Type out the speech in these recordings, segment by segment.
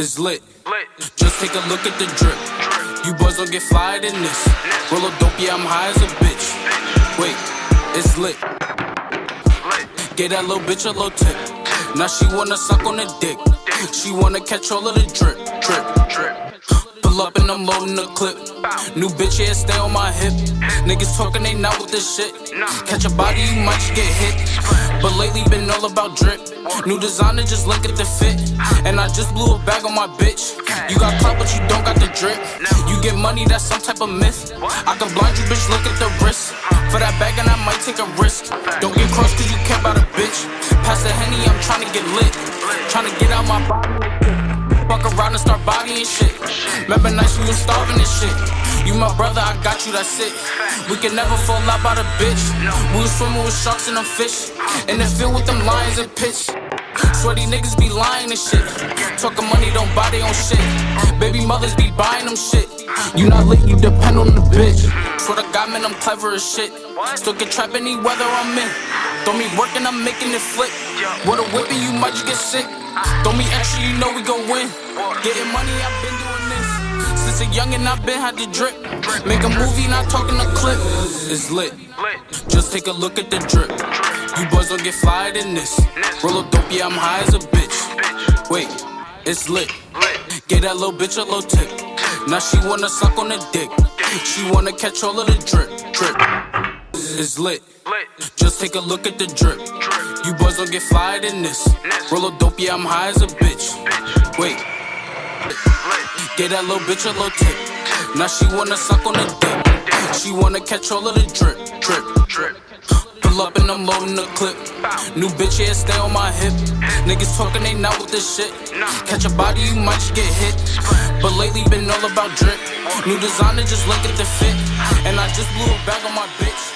It's lit. Just take a look at the drip. You boys don't get flyer than this. Roll a dope, yeah, I'm high as a bitch. Wait, it's lit. Gave that little bitch a little tip. Now she wanna suck on the dick. She wanna catch all of the drip, drip, drip. Pull up and I'm loading the clip. New bitch, yeah, stay on my hip. Niggas talking, they not with this shit. Catch a body, you might just get hit. But lately been all about drip. New designer, just look at the fit. And I just blew a bag on my bitch. You got clout, but you don't got the drip. You get money, that's some type of myth. I can blind you, bitch, look at the wrist. For that bag and I might take a risk. Don't get crossed cause you care about a bitch. Pass the Henny, I'm tryna get lit. Tryna get out my body. Fuck around and start bodying shit. Remember nights we was starving and shit. You my brother, I got you, that's it. We can never fall out by the bitch. We was swimming with sharks and them fish. In the field with them lions and pitch. Sweaty niggas be lying and shit. Talking money, don't buy they own shit. Baby mothers be buying them shit. You not lit, you depend on the bitch. Swear to God, man, I'm clever as shit. Still get trapped any weather I'm in. Throw me working, I'm making it flip. With a whipping, you might just get sick. Throw me extra, you know we gon' win. Getting money, I've been doing this. Since a youngin', I've been had to drip. Make a movie, not talking a clip. It's lit. Just take a look at the drip. You boys don't get flyer than this. Roll a dope, yeah, I'm high as a bitch. Wait, it's lit. Gave that little bitch a little tip. Now she wanna suck on the dick. She wanna catch all of the drip, drip. It's lit. Just take a look at the drip. You boys don't get flyer than this. Roll a dope, yeah, I'm high as a bitch. Wait. Gave that little bitch a little tip. Now she wanna suck on the dick. She wanna catch all of the drip, drip, drip. Pull up and I'm loading the clip. New bitch, yeah, stay on my hip. Niggas talking, they not with this shit. Catch a body, you might just get hit. But lately been all about drip. New designer, just look at the fit. And I just blew a bag on my bitch.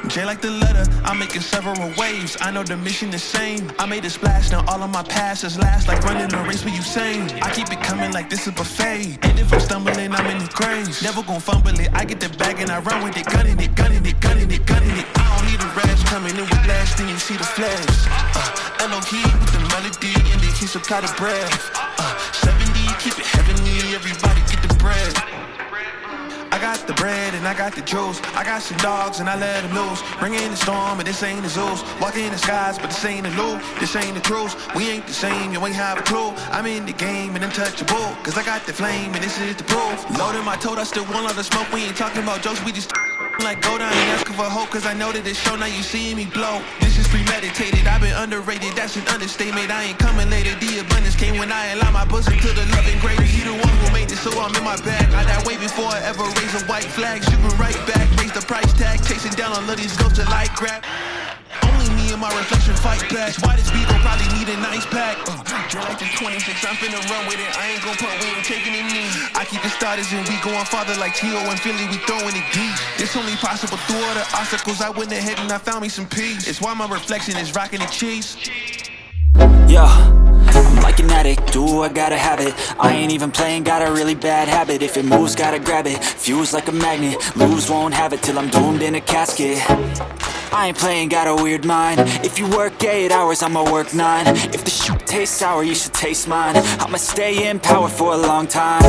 J like the letter, I'm making several waves. I know the mission the same. I made a splash, now all of my passes last like running a race with Usain. I keep it coming like this is buffet. And if I'm stumbling, I'm in the graves. Never gon' fumble it. I get the bag and I run with it, gunning it, gunning it, gunning it, gunning it. I don't need a rash coming in with blast, then you see the flash. L.O.K. with the melody and the kiss of kind of breath. 70, keep it heavenly, everybody get the bread. I got the bread and I got the juice. I got some dogs and I let them loose. Bring in the storm and this ain't the Zeus. Walk in the skies but this ain't the loop. This ain't the truth. We ain't the same, you ain't have a clue. I'm in the game and untouchable. Cause I got the flame and this is the proof. Loading my toad, I still want all the smoke. We ain't talking about jokes, we just like go down and asking for hope. Cause I know that it's show, now you seeing me blow. This is premeditated, I've been underrated, that's an understatement. I ain't coming later, the abundance came when I allowed my bosom to the loving greater. He the one who made it, so I'm in my bag. I died way before I ever raised a white flag. Shooting right back, raise the price tag. Chasing down on these ghosts to like grab. Only me and my reflection fight back. Why this beat gon' probably need a nice pack. Like the 26, I'm finna run with it. I ain't gon' punt, we ain't taking it knee. I keep the starters and we going farther like T.O. and Philly, we throwing it deep. It's only possible through all the obstacles. I went ahead and I found me some peace. It's why my reflection is rocking the cheese. Yeah, I'm like an addict, do I gotta have it. I ain't even playing, got a really bad habit. If it moves, gotta grab it, fuse like a magnet. Lose, won't have it till I'm doomed in a casket. I ain't playing, got a weird mind. If you work 8 hours, I'ma work 9. If the shit tastes sour, you should taste mine. I'ma stay in power for a long time.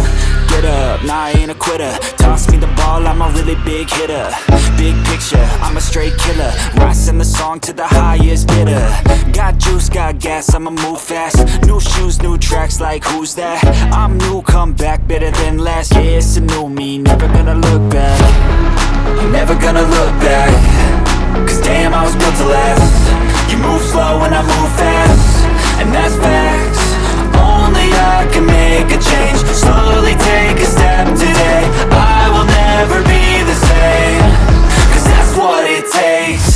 Get up, nah, I ain't a quitter. Toss me the ball, I'm a really big hitter. Big picture, I'm a straight killer. Rising the song to the highest bidder. Got juice, got gas, I'ma move fast. New shoes, new tracks, like who's that? I'm new, come back, better than last. Yeah, it's a new me, never gonna look back. I'm never gonna look back. Cause damn, I was built to last. You move slow and I move fast, and that's facts. Only I can make a change. Slowly take a step today. I will never be the same. Cause that's what it takes.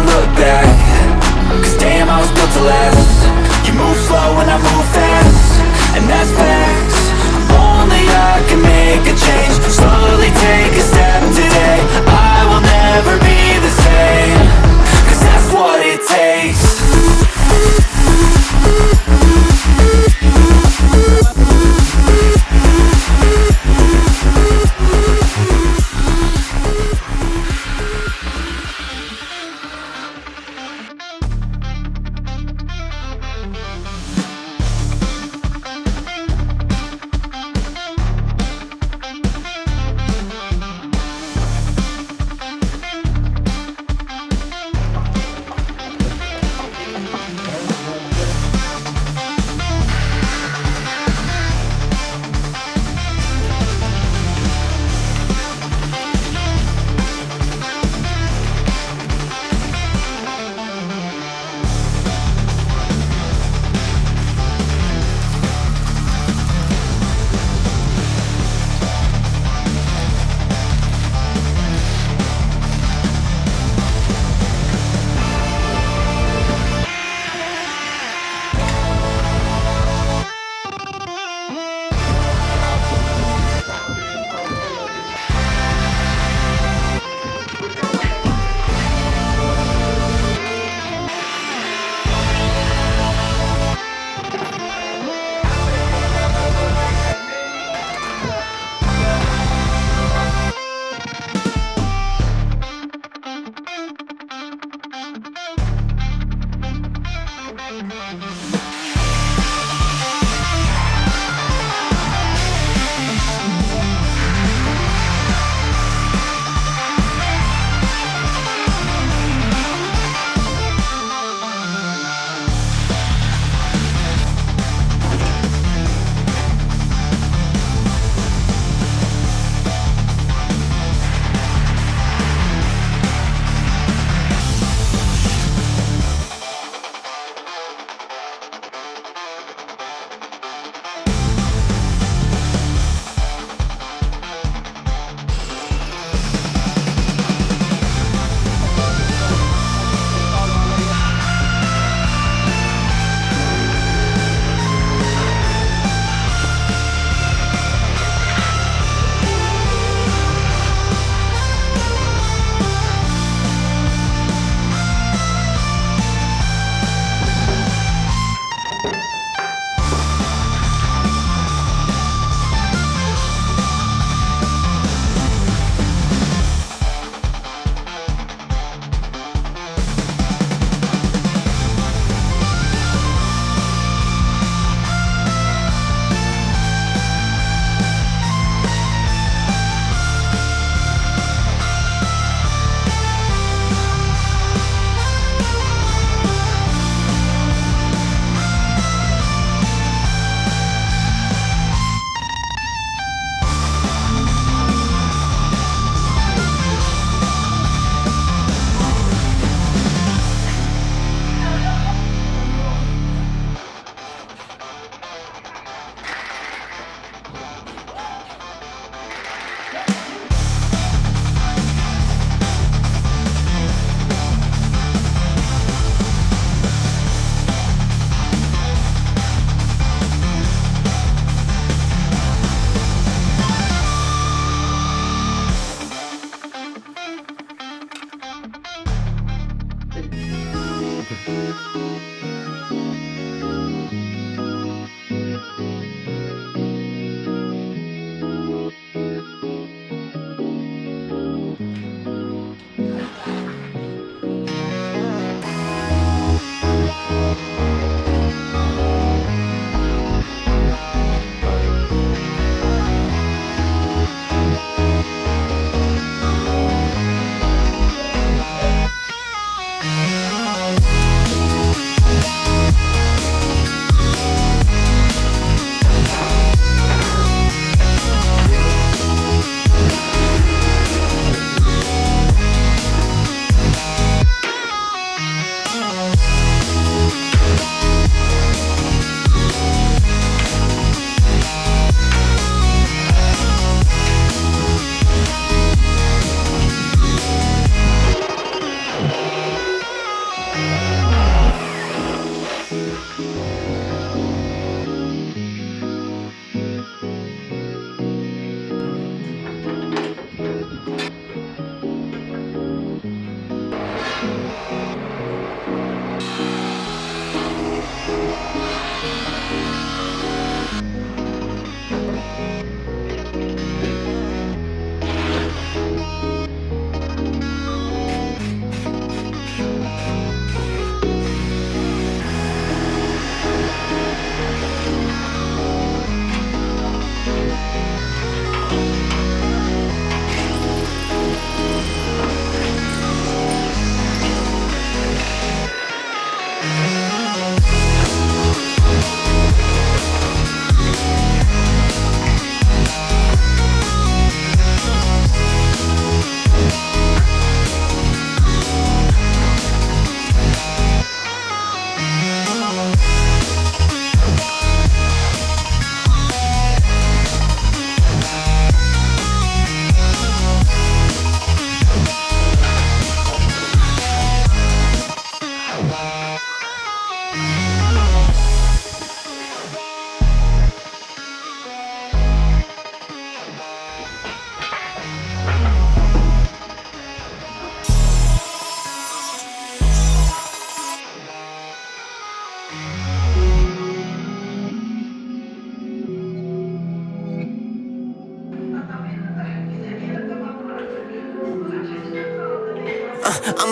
look back, cause damn, I was built to last. You move slow and I move fast, and that's facts. Only I can make a change. Slowly take a step today. I will never be the same, cause that's what it takes.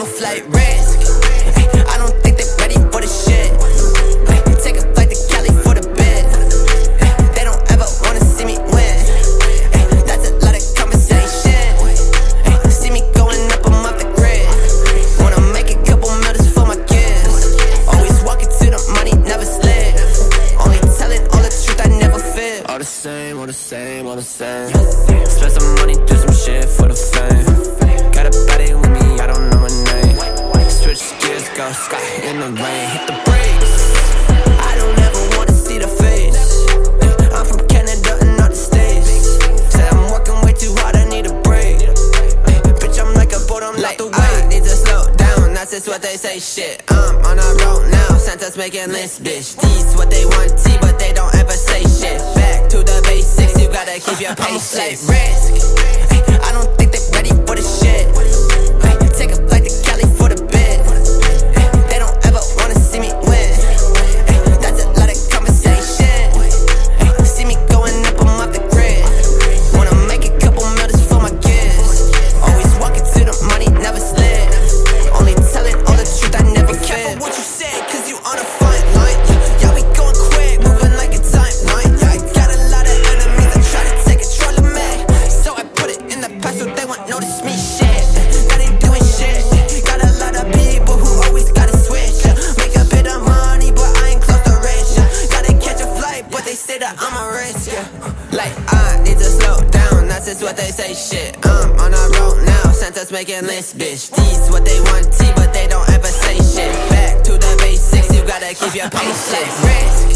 a flight risk. I don't think they're ready for the shit. Take a flight to Cali for the bid. They don't ever wanna see me win. That's a lot of conversation. See me going up, I'm off the grid. Wanna make a couple millions for my kids. Always walking to the money, never slip. Only telling all the truth, I never fib. All the same, all the same, all the same. Spend some money, do some shit for the fame. Got a baddie with me, I don't know her name. Switch gears, go sky in the rain. Hit the brakes. I don't ever wanna see the face. I'm from Canada and not the States. Say I'm working way too hard, I need a break. Bitch, I'm like a boat, I'm like the way. I need to slow down, that's just what they say, shit. I'm on a road now, Santa's making lists, bitch. These what they want, T, but they don't ever say shit. Back to the basics, you gotta keep your patience. Risk. I don't think they're ready for the shit. Take a flight to Cali for the bid. They don't ever wanna see me win. That's a lot of conversation. See me going up, I'm off the grid. Wanna make a couple millions for my kids. Always walking to the money, never slip. Only telling all the truth, I never fib. Be careful what you say, cause you on a fine line. Yeah, we going quick, moving like a timeline. Yeah, I got a lot of enemies that try to take control of me. So I put it in the past so they won't notice me, shit. Now they doing shit. Got a lot of people who always gotta switch. Make a bit of money, but I ain't close to rich. Gotta catch a flight, but they say that I'm a risk. Like, I need to slow down, that's just what they say, shit. I'm on a road now, Santa's making lists, bitch. These what they want, T, but they don't ever say shit. Back to the basics, you gotta keep your patience. Risk.